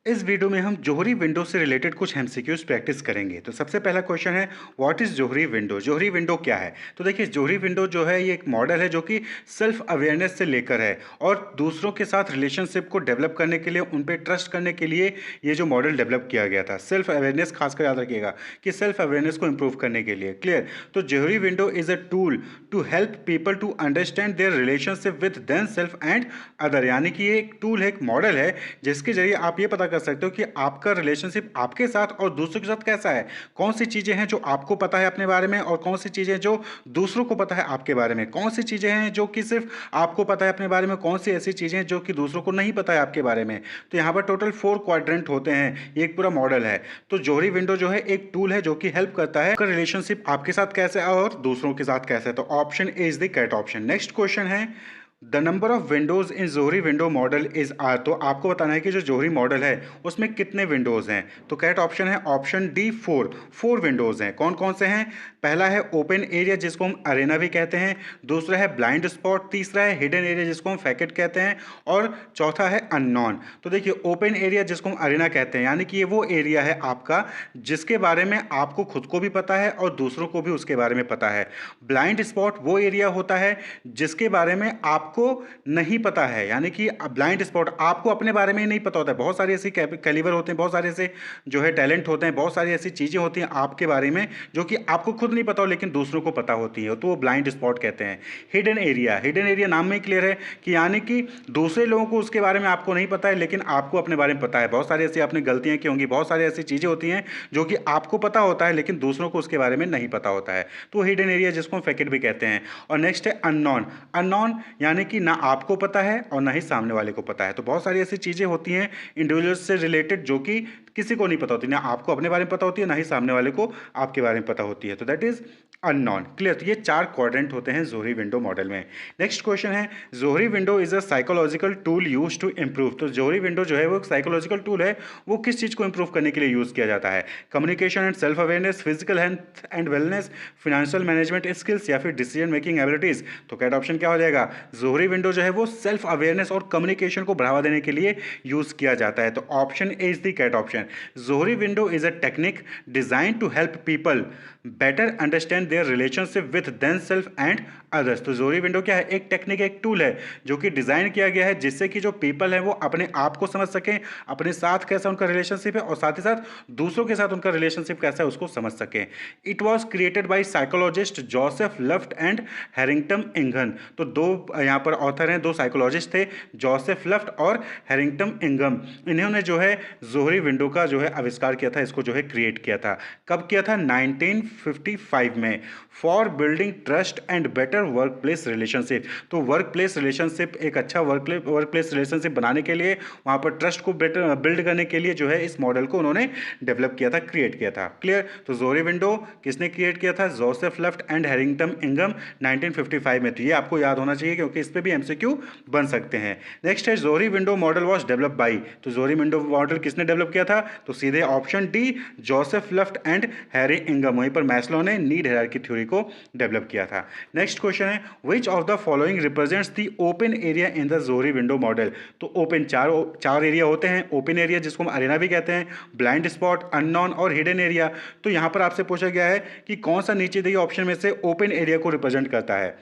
इस वीडियो में हम जोहरी विंडो से रिलेटेड कुछ एमसीक्यूज प्रैक्टिस करेंगे। तो सबसे पहला क्वेश्चन है, what is Johari window? Johari window क्या है? तो देखिए, जोहरी विंडो जो है ये एक मॉडल है जो कि सेल्फ अवेयरनेस से लेकर है और दूसरों के साथ रिलेशनशिप को डेवलप करने के लिए, उन पे ट्रस्ट करने के लिए ये जो मॉडल डेवलप किया गया था। सेल्फ अवेयरनेस खासकर याद रखिएगा कि सेल्फ अवेयरनेस को इंप्रूव करने के लिए। क्लियर? तो Johari window is a tool to help people to understand their relationship with them self and other. यानी कि ये एक टूल है, एक मॉडल है जिसके जरिए आप ये पता कर सकते हो कि आपका रिलेशनशिप आपके साथ और दूसरों के साथ कैसा है। कौन सी चीज़ें हैं जो आपको पता है अपने बारे में और कौन सी चीज़ें जो दूसरों को पता है आपके बारे में। कौन सी चीज़ें हैं जो कि सिर्फ आपको पता है अपने बारे में, कौन सी ऐसी चीज़ें हैं जो कि दूसरों को नहीं पता है आपके बारे में। तो यहाँ पर टोटल 4 क्वाड्रेंट होते हैं, ये एक पूरा मॉडल है। तो जोहरी विंडो जो है एक टूल है जो कि हेल्प करता है रिलेशनशिप आपके साथ कैसे है और दूसरों के साथ कैसे है। तो option A is the correct option. Next question है, the number of windows in Johari window model is are. तो आपको बताना है कि जो जोहरी मॉडल है उसमें कितने विंडोज हैं। तो करेक्ट ऑप्शन है ऑप्शन डी 4 विंडोज हैं। कौन कौन से हैं? पहला है ओपन एरिया जिसको हम अरेना भी कहते हैं, दूसरा है ब्लाइंड स्पॉट, तीसरा है हिडन एरिया जिसको हम फैकेट कहते हैं और चौथा है अननोन। तो देखिए, ओपन एरिया जिसको हम अरेना कहते हैं यानी कि ये वो एरिया है आपका जिसके बारे में आपको खुद को भी पता है और दूसरों को भी उसके बारे में पता है। ब्लाइंड स्पॉट वो एरिया होता है जिसके बारे में आपको नहीं पता है, यानी कि ब्लाइंड स्पॉट आपको अपने बारे में ही नहीं पता होता है। बहुत सारे ऐसे कैलिबर होते हैं, बहुत सारे ऐसे जो है टैलेंट होते हैं, बहुत सारी ऐसी चीज़ें होती हैं आपके बारे में जो कि आपको खुद नहीं पता हो लेकिन दूसरों को पता होती है, तो वो ब्लाइंड स्पॉट कहते हैं। हिडन एरिया नाम में ही क्लियर है कि यानी कि दूसरे लोगों को उसके बारे में आपको नहीं पता है लेकिन आपको अपने बारे में पता है। बहुत सारी ऐसी आपने गलतियां की होंगी, बहुत सारी ऐसी चीज़ें होती हैं जो कि आपको पता होता है लेकिन दूसरों को उसके बारे में नहीं पता होता है, तो हिडन एरिया जिसको हम फैकेट भी कहते हैं। और नेक्स्ट है अननोन यानी कि ना आपको पता है और ना ही सामने वाले को पता है। तो बहुत सारी ऐसी चीज़ें होती हैं इंडिविजुअल्स से रिलेटेड जो कि किसी को नहीं पता होती, ना आपको अपने बारे में पता होती है ना ही सामने वाले को आपके बारे में पता होती है। तो दैट इज अननोन। क्लियर? तो ये 4 क्वाड्रेंट होते हैं जोहरी विंडो मॉडल में। नेक्स्ट क्वेश्चन है, Johari window is a psychological tool use to improve. तो जोहरी विंडो जो है वो एक साइकोलॉजिकल टूल है, वो किस चीज़ को इंप्रूव करने के लिए यूज़ किया जाता है? Communication and self awareness, physical health and wellness, financial management skills या फिर डिसीजन मेकिंग एबिलिटीज। तो करेक्ट ऑप्शन क्या हो जाएगा? जोहरी विंडो जो है वो सेल्फ अवेयरनेस और कम्युनिकेशन को बढ़ावा देने के लिए यूज किया जाता है। तो option A is the correct option. Johari window is a technique design to help people better understand their relationship with themselves and others. तो जोहरी विंडो क्या है? एक टेक्निक, एक टूल है जो कि डिजाइन किया गया है जिससे कि जो पीपल है वो अपने आप को समझ सकें, अपने साथ कैसा उनका रिलेशनशिप है और साथ ही साथ दूसरों के साथ उनका रिलेशनशिप कैसा है उसको समझ सकें। It was created by psychologist Joseph Luft and Harrington इंगम। तो दो यहाँ पर ऑथर हैं, दो साइकोलॉजिस्ट थे, जोसेफ लेफ्ट और हैरिंगटन इंगम। इन्होंने जो है जोहरी विंडो का जो है आविष्कार किया था, इसको जो है क्रिएट किया था। कब किया था? 1955 में। For building trust and better work place relationship. तो वर्क प्लेस रिलेशनशिप, एक अच्छा वर्क प्लेस रिलेशनशिप बनाने के लिए, वहाँ पर ट्रस्ट को बेटर बिल्ड करने के लिए जो है इस मॉडल को उन्होंने डेवलप किया था, क्रिएट किया था। क्लियर? तो जोहरी विंडो किसने क्रिएट किया था? जोसेफ लेफ्ट एंड हैरिंगटन इंगम 1955 में। तो ये आपको याद होना चाहिए क्योंकि इस पर भी एमसीक्यू बन सकते हैं। नेक्स्ट है, Johari window model was develop by. तो जोहरी विंडो मॉडल किसने डेवलप किया था? तो सीधे option D, Joseph Luft and Harry इंगम। वहीं पर मैस्लो ने नीड हायरार्की थ्योरी को डेवलप किया था। नेक्स्ट क्वेश्चन है, which of the following represents the open area in the Johari window model. तो ओपन चार एरिया होते हैं। ओपन एरिया जिसको हम अरेना भी कहते हैं, ब्लाइंड स्पॉट, अननोन और हिडन एरिया। तो यहां पर आपसे पूछा गया है कि कौन सा नीचे दिए ऑप्शन में से ओपन एरिया को रिप्रेजेंट करता है।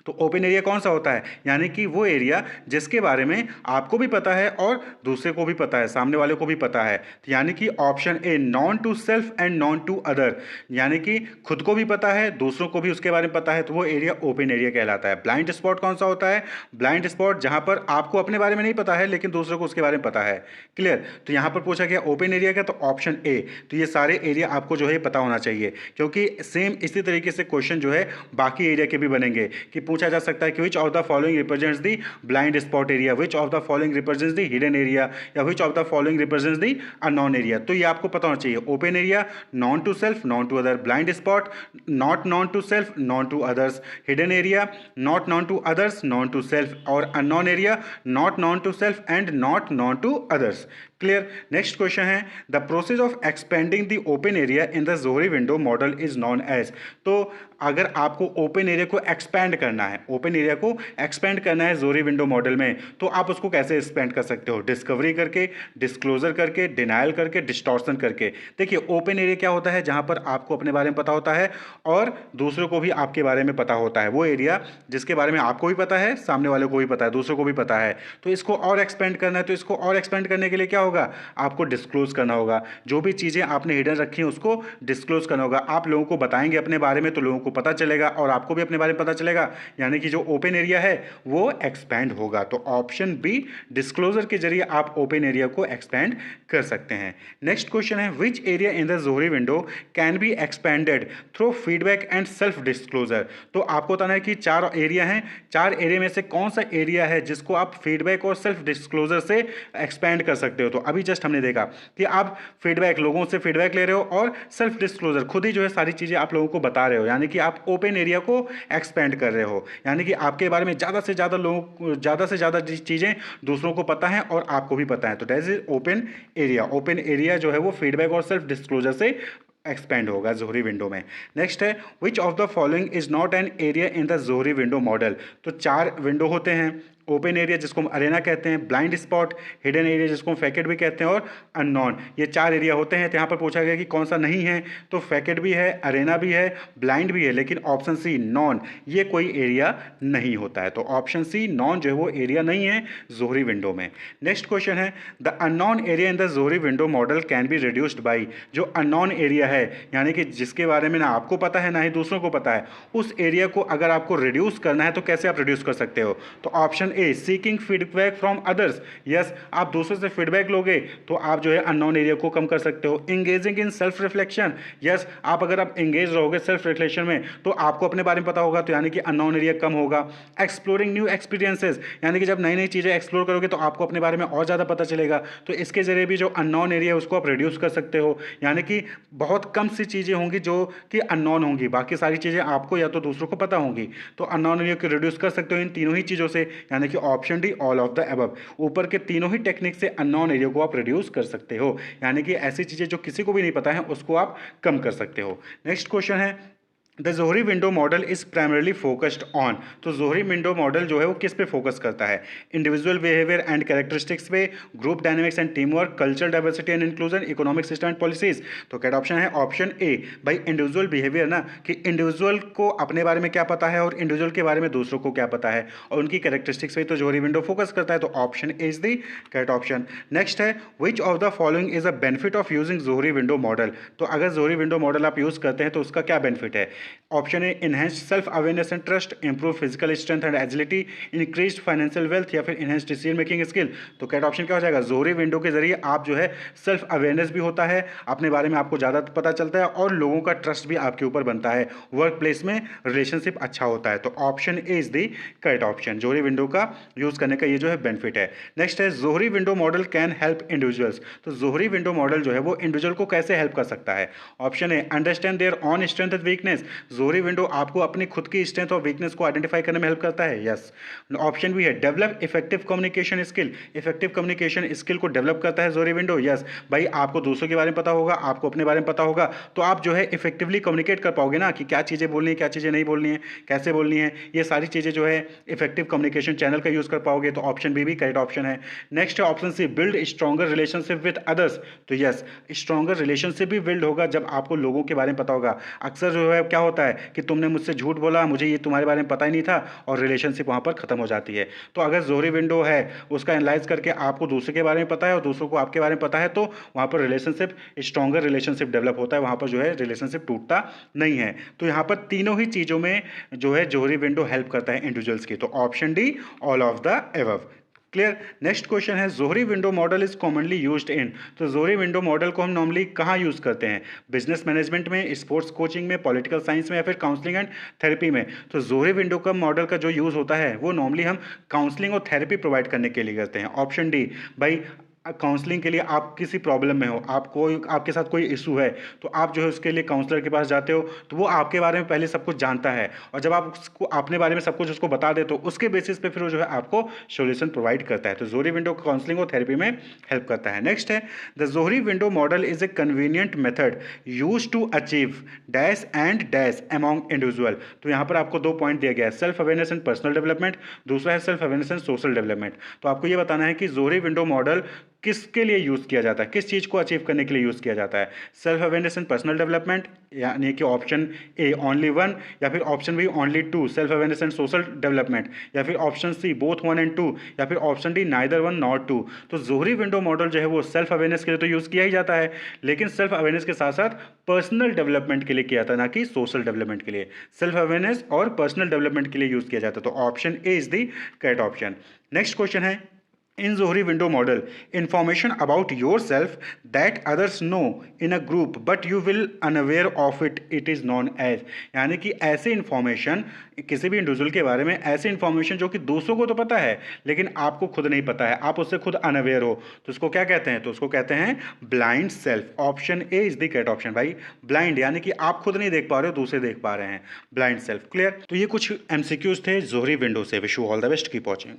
तो ओपन एरिया कौन सा होता है? यानी कि वो एरिया जिसके बारे में आपको भी पता है और दूसरे को भी पता है, सामने वाले को भी पता है। तो यानी कि option A, known to self and known to other, यानी कि खुद को भी पता है, दूसरों को भी उसके बारे में पता है, तो वो एरिया ओपन एरिया कहलाता है। ब्लाइंड स्पॉट कौन सा होता है? ब्लाइंड स्पॉट जहां पर आपको अपने बारे में नहीं पता है लेकिन दूसरों को उसके बारे में पता है। क्लियर? तो यहां पर पूछा गया ओपन एरिया का, तो ऑप्शन ए। तो ये सारे एरिया आपको जो है पता होना चाहिए क्योंकि सेम इसी तरीके से क्वेश्चन जो है बाकी एरिया के भी बनेंगे कि पूछा जा सकता है कि which of the following represents the blind spot area, which of the following represents the hidden area या which of the following represents the unknown area. तो ये आपको पता होना चाहिए। Open area known to self, known to other, blind spot not known to self, known to others, hidden area not known to others, known to self और unknown area not known to self and not known to others. Clear. Next question है the process of expanding the open area in the Johari window model is known as. तो अगर आपको open area को expand करना है, open area को expand करना है जोहरी विंडो मॉडल में, तो आप उसको कैसे एक्सपेंड कर सकते हो? डिस्कवरी करके, डिस्क्लोजर करके, डिनायल करके, डिस्टॉर्शन करके। देखिए ओपन एरिया क्या होता है? जहां पर आपको अपने बारे में पता होता है और दूसरों को भी आपके बारे में पता होता है। वो एरिया जिसके बारे में आपको भी पता है, सामने वाले को भी पता है, दूसरों को भी पता है। तो इसको और एक्सपेंड करना है, तो इसको और एक्सपेंड करने के लिए क्या होगा? आपको डिस्क्लोज करना होगा। जो भी चीज़ें आपने हिडन रखी हैं उसको डिस्क्लोज करना होगा। आप लोगों को बताएंगे अपने बारे में तो लोगों को पता चलेगा और आपको भी अपने बारे में पता चलेगा, यानी कि जो ओपन एरिया है वो एक्सपेंड होगा। तो ऑप्शन बी, डिस्क्लोजर के जरिए आप ओपन एरिया को एक्सपेंड कर सकते हैं। नेक्स्ट क्वेश्चन है which area in the Johari window can be expanded through feedback and self disclosure. तो आपको बताना है कि 4 एरिया हैं, 4 एरिया में से कौन सा एरिया है जिसको आप फीडबैक और सेल्फ डिस्क्लोजर से एक्सपेंड कर सकते हो। तो अभी जस्ट हमने देखा कि आप फीडबैक, लोगों से फीडबैक ले रहे हो और सेल्फ डिस्क्लोजर खुद ही जो है सारी चीज़ें आप लोगों को बता रहे हो, यानी कि आप ओपन एरिया को एक्सपेंड कर रहे हो, यानी कि आपके बारे में ज़्यादा से ज़्यादा लोगों, ज़्यादा से ज़्यादा चीज़ें दूसरों को पता है और आपको भी पता है। तो that is open area. Open area जो है वो फीडबैक और सेल्फ डिस्क्लोजर से एक्सपेंड होगा जोहरी विंडो में। नेक्स्ट है which of the following is not an area in the Johari window model. तो 4 विंडो होते हैं, ओपन एरिया जिसको हम अरेना कहते हैं, ब्लाइंड स्पॉट, हिडन एरिया जिसको हम फैकेट भी कहते हैं और अननोन। ये 4 एरिया होते हैं। तो यहाँ पर पूछा गया कि कौन सा नहीं है, तो फैकेट भी है, अरेना भी है, ब्लाइंड भी है, लेकिन ऑप्शन सी नॉन, ये कोई एरिया नहीं होता है। तो ऑप्शन सी नॉन जो है वो एरिया नहीं है जोहरी विंडो में। नेक्स्ट क्वेश्चन है the unknown area in the Johari window model can be reduced by. जो अननोन एरिया है, यानी कि जिसके बारे में ना आपको पता है ना ही दूसरों को पता है, उस एरिया को अगर आपको रिड्यूस करना है तो कैसे आप रिड्यूस कर सकते हो? तो option A, seeking feedback from others. Yes, आप दूसरों से फीडबैक लोगे तो आप जो है अननोन एरिया को कम कर सकते हो। Engaging in self reflection. Yes, आप अगर आप इंगेज रहोगे सेल्फ रिफ्लेक्शन में तो आपको अपने बारे में पता होगा, तो यानी कि अननोन एरिया कम होगा। एक्सप्लोरिंग न्यू एक्सपीरियंसेस, यानी कि जब नई नई चीज़ें एक्सप्लोर करोगे तो आपको अपने बारे में और ज़्यादा पता चलेगा। तो इसके जरिए भी जो अननोन एरिया है उसको आप रिड्यूस कर सकते हो, यानी कि बहुत कम सी चीज़ें होंगी जो कि अननोन होंगी, बाकी सारी चीज़ें आपको या तो दूसरों को पता होंगी। तो अननोन एरिया को रिड्यूस कर सकते हो इन तीनों ही चीज़ों से, यानी कि option D, all of the above. ऊपर के तीनों ही टेक्निक से अननोन एरिया को आप रिड्यूस कर सकते हो, यानी कि ऐसी चीज़ें जो किसी को भी नहीं पता है उसको आप कम कर सकते हो। नेक्स्ट क्वेश्चन है the Johari window model is primarily focused on. तो जोहरी विंडो मॉडल जो है वो किस पे फोकस करता है? इंडिविजुअल बिहेवियर एंड कैरेक्टरिस्टिक्स पे, group dynamics and team work, cultural diversity and inclusion, economic system and policies. तो क्या ऑप्शन है? ऑप्शन ए। भाई इंडिविजुअल बिहेवियर ना, कि इंडिविजुअल को अपने बारे में क्या पता है और इंडिविजुअल के बारे में दूसरों को क्या पता है, और उनकी कैरेक्टरिस्टिक्स पे तो जोहरी विंडो फोकस करता है। तो option A is the correct option. Next है which of the following is a benefit of using Johari window model. तो अगर जोहरी विंडो मॉडल आप यूज करते हैं तो उसका क्या बेनिफिट है? Option A, enhance self awareness and trust, improve physical strength and agility, increase financial wealth, या फिर इनहेंस डिसीजन मेकिंग स्किल। तो कैट ऑप्शन क्या हो जाएगा? जोहरी विंडो के जरिए आप जो है सेल्फ अवेयरनेस भी होता है, अपने बारे में आपको ज़्यादा पता चलता है और लोगों का ट्रस्ट भी आपके ऊपर बनता है, वर्क प्लेस में रिलेशनशिप अच्छा होता है। तो option A is the correct option. Johari window का यूज करने का ये जो है बेनिफिट है। नेक्स्ट है Johari window model can help individuals. तो जोहरी विंडो मॉडल जो है वो इंडिविजुअल को कैसे हेल्प कर सकता है? Option A, understand their own strength and weakness. Johari window आपको अपनी खुद की स्ट्रेंथ और वीकनेस को आइडेंटिफाई करने में हेल्प करता है। यस। ऑप्शन भी है, develop effective communication skill. Effective communication skill को डेवलप करता है जोहरी विंडो। यस, भाई आपको दूसरों के बारे में पता होगा, आपको अपने बारे में पता होगा, तो आप जो है इफेक्टिवली कम्युनिकेट कर पाओगे ना, कि क्या चीज़ें बोलनी है, क्या चीज़ें नहीं बोलनी है, कैसे बोलनी है, ये सारी चीज़ें जो है इफेक्टिव कम्युनिकेशन चैनल का यूज़ कर पाओगे। तो ऑप्शन बी भी करेक्ट ऑप्शन है। नेक्स्ट है option C, build stronger relationship with others. तो यस, स्ट्रॉन्गर रिलेशनशिप भी बिल्ड होगा जब आपको लोगों के बारे में पता होगा। अक्सर जो है क्या होता है कि तुमने मुझसे झूठ बोला, मुझे ये तुम्हारे बारे में पता ही नहीं था, और रिलेशनशिप वहाँ पर खत्म हो जाती है। तो अगर जोहरी विंडो है उसका एनालाइज करके आपको दूसरे के बारे में पता है और दूसरों को आपके बारे में पता है, तो वहाँ पर रिलेशनशिप, स्ट्रॉन्गर रिलेशनशिप डेवलप होता है, वहाँ पर जो है रिलेशनशिप टूटता नहीं है। तो यहाँ पर तीनों ही चीज़ों में जो है जोहरी विंडो हेल्प करता है इंडिविजुअल्स की। तो option D, all of the above. Clear. Next question है Johari window model is commonly used in. तो जोहरी विंडो मॉडल को हम नॉर्मली कहाँ यूज़ करते हैं? बिजनेस मैनेजमेंट में, स्पोर्ट्स कोचिंग में, पॉलिटिकल साइंस में, या फिर काउंसलिंग एंड थेरेपी में। तो जोहरी विंडो का मॉडल का जो यूज़ होता है वो नॉर्मली हम काउंसलिंग और थेरेपी प्रोवाइड करने के लिए करते हैं। ऑप्शन डी, भाई काउंसलिंग के लिए आप किसी प्रॉब्लम में हो, आपको आपके साथ कोई इशू है, तो आप जो है उसके लिए काउंसलर के पास जाते हो, तो वो आपके बारे में पहले सब कुछ जानता है, और जब आप उसको अपने बारे में सब कुछ उसको बता देते हो, उसके बेसिस पे फिर वो जो है आपको सॉल्यूशन प्रोवाइड करता है। तो जोहरी विंडो काउंसलिंग और थेरेपी में हेल्प करता है। नेक्स्ट है the Johari window model is a convenient method use to achieve dash and dash among individual. तो यहाँ पर आपको 2 पॉइंट दिया गया है, self awareness and personal development, दूसरा है self awareness and social development. तो आपको ये बताना है कि जोहरी विंडो मॉडल किसके लिए यूज़ किया जाता है, किस चीज़ को अचीव करने के लिए यूज़ किया जाता है, self awareness and personal development, यानी कि ऑप्शन ए ओनली वन, या फिर option B only two self awareness and social development, या फिर ऑप्शन सी बोथ 1 एंड 2, या फिर ऑप्शन डी नाइदर 1 नॉर 2। तो जोहरी विंडो मॉडल जो है वो सेल्फ अवेयरनेस के लिए तो यूज़ किया ही जाता है, लेकिन सेल्फ अवेयरनेस के साथ साथ पर्सनल डेवलपमेट के लिए किया जाता है, ना कि सोशल डेवलपमेंट के लिए। सेल्फ अवेयरनेस और पर्सनल डेवलपमेंट के लिए यूज़ किया जाता है। तो option A is the correct option. Next question है in Zohri window model, information about yourself that others know in a group but you will unaware of it, it is known as। यानी कि ऐसे information, किसी भी individual के बारे में ऐसे इंफॉर्मेशन जो कि दूसरों को तो पता है लेकिन आपको खुद नहीं पता है, आप उससे खुद अनअवेयर हो, तो उसको क्या कहते हैं? तो उसको कहते हैं blind self. Option A is the correct option भाई। ब्लाइंड यानी कि आप खुद नहीं देख पा रहे हो, दूसरे देख पा रहे हैं, ब्लाइंड सेल्फ। क्लियर? तो ये कुछ एमसीक्यूज थे जोहरी विंडो से। Wish you all the best, keep watching.